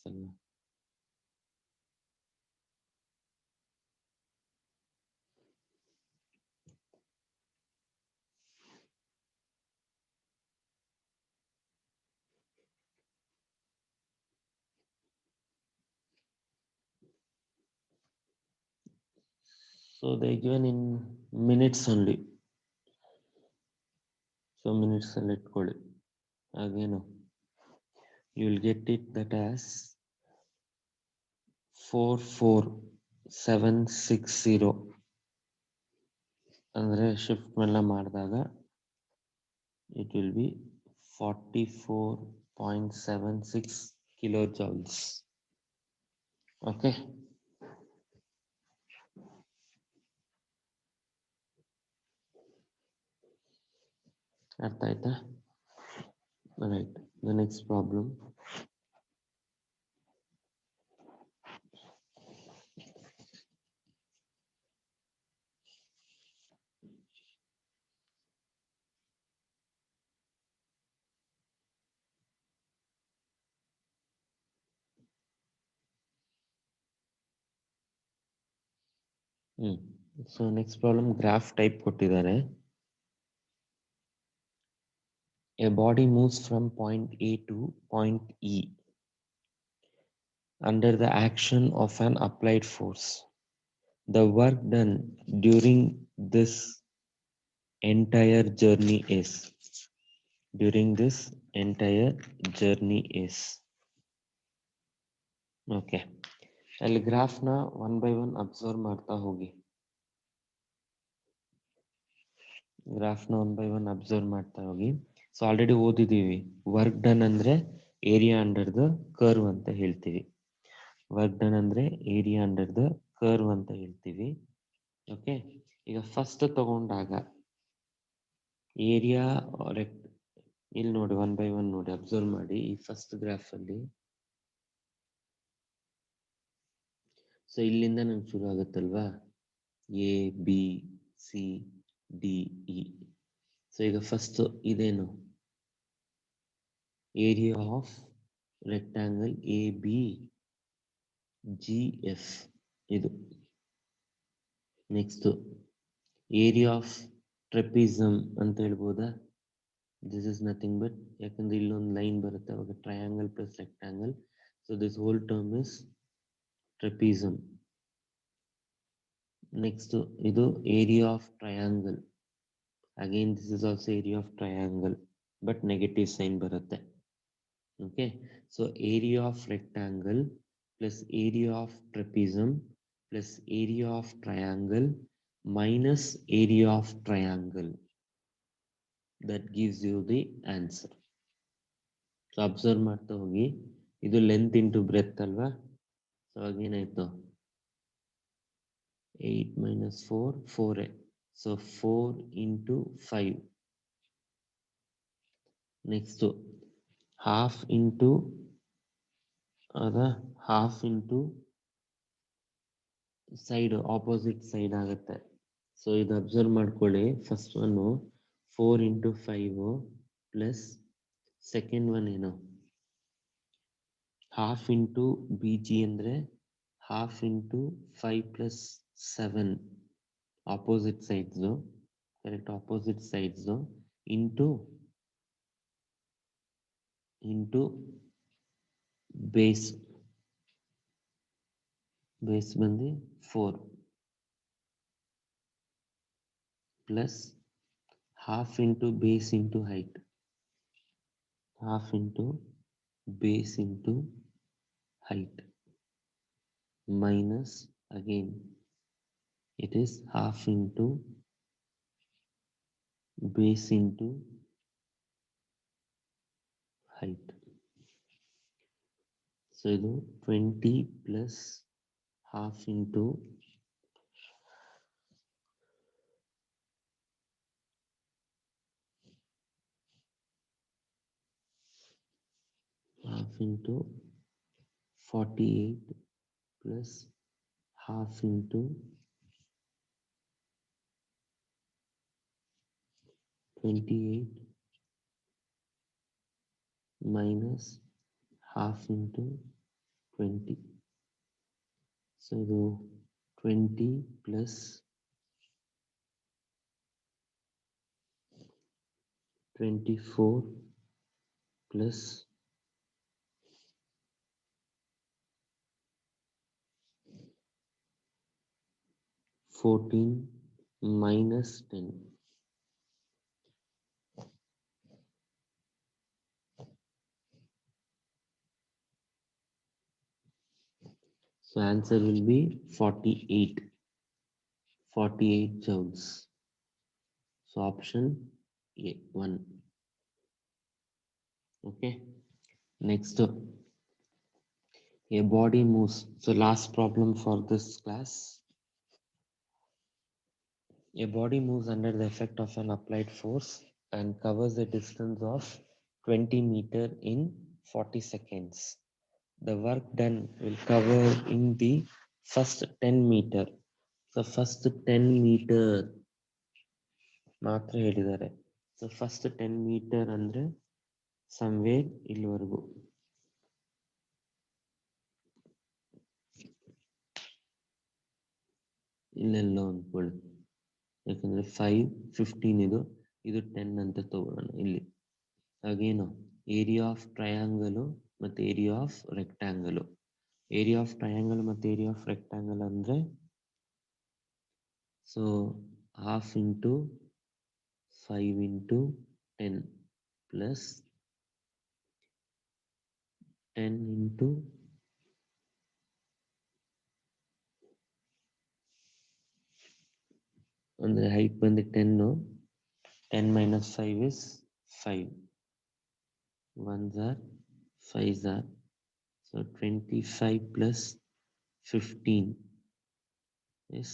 So they given in minutes only. So minutes select code again. You will get it that as 44760. Andre shift mella ಮಾಡಿದಾಗ it will be 44.76 kilojoules. Okay, ಅರ್ಥ ಆಯ್ತಾ? Right, the next problem. So next problem graph type ಕೊಟ್ಟಿದ್ದಾರೆ. A body moves from point A to point E under the action of an applied force. The work done during this entire journey is okay. ಅಲ್ಲಿ ಗ್ರಾಫ್ನ one by one observe ಮಾಡ್ತಾ ಹೋಗಿ. So already ಓದಿದ್ದೀವಿ, work done ಅಂದ್ರೆ area under the curve ಅಂತ ಹೇಳ್ತೀವಿ. Okay, ಈಗ first ತಗೊಂಡಾಗ ಏರಿಯಾ ಇಲ್ಲಿ ನೋಡಿ, ಒನ್ ಬೈ ಒನ್ ನೋಡಿ, ಅಬ್ಸರ್ವ್ ಮಾಡಿ. ಈ ಫಸ್ಟ್ ಗ್ರಾಫ್ ಅಲ್ಲಿ ಸೊ ಇಲ್ಲಿಂದ ನಂಗೆ ಶುರು ಆಗುತ್ತಲ್ವಾ, A B C D E. So ಈಗ ಫಸ್ಟ್ ಇದೇನು area of rectangle A B G F ಇದು. ನೆಕ್ಸ್ಟ್ ಏರಿಯಾ ಆಫ್ ಟ್ರೆಪಿಸಮ್ ಅಂತ ಹೇಳ್ಬೋದಾ? ದಿಸ್ ಇಸ್ ನಥಿಂಗ್ ಬಟ್, ಯಾಕಂದ್ರೆ ಇಲ್ಲೊಂದು ಲೈನ್ ಬರುತ್ತೆ, ಅವಾಗ triangle plus rectangle. So this whole term is trapezium. Next ಇದು area of triangle. Again this is also area of triangle, but negative sign ಬರುತ್ತೆ. Okay, so area of rectangle plus area of trapezium plus area of triangle minus area of triangle, that gives you the answer. So observe ಮಾಡ್ತಾ ಹೋಗಿ, ಇದು length into breadth ಅಲ್ವಾ? So ಆಗೇನಾಯ್ತು, 8 minus 4 4a, ಸೊ 4 into 5. Next half into side, opposite side ಆಗುತ್ತೆ. So ಇದು observe ಮಾಡ್ಕೊಳ್ಳಿ. First one 4 into 5 plus second one ಏನು ಹಾಫ್ ಇಂಟು ಬಿ ಜಿ ಅಂದರೆ half into 5 plus 7 opposite sides, correct, opposite sides into base ಬಂದು 4 plus half into base into height, half into base into height minus again it is half into base into height. So ಇದು 20 plus half into half into 48 plus half into 28 minus half into 20. So ಇದು 20 plus 24 plus 14 minus 10. So answer will be 48 joules. So option A 1. Okay, next a body moves. So last problem for this class. A body moves under the effect of an applied force and covers a distance of 20 meter in 40 seconds. The work done will cover in the first 10 meter. So first 10 meter ಮಾತ್ರ ಹೇಳಿದ್ದಾರೆ. So first 10 metre ಅಂದ್ರೆ somewhere ಇಲ್ಲಿವರೆಗೂ. ಇಲ್ಲೆಲ್ಲ ಅಂದ್ಕೊಳ್ಳಿ, ಯಾಕಂದರೆ 5 15 ಇದು 10 ಅಂತ ತಗೊಳ್ಳೋಣ ಇಲ್ಲಿ. ಹಾಗೇನು ಏರಿಯಾ ಆಫ್ ಟ್ರಯಾಂಗಲು ಮತ್ತು area of rectangle. Area of triangle ಮತ್ತು ಏರಿಯಾ ಆಫ್ ರೆಕ್ಟ್ಯಾಂಗಲ್ ಅಂದರೆ so half into 5 into 10 plus 10 into ಅಂದರೆ ಹೈಟ್ ಬಂದು 10, 10 minus 5 is 5. 1s are 5s are. So 25 plus 15 is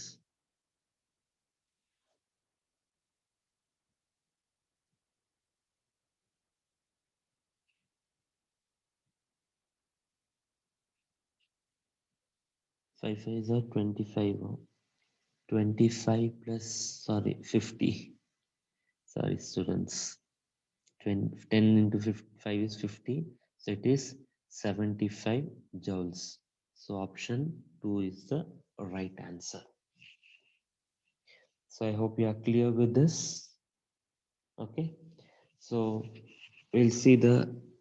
5 5s are 25. 25 plus 50. Sorry students. 10 into 5 is 50. So it is 75 joules. So option 2 is the right answer. So I hope you are clear with this. Okay. So we'll see the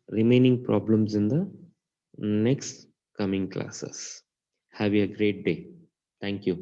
remaining problems in the next coming classes. Have a great day. Thank you.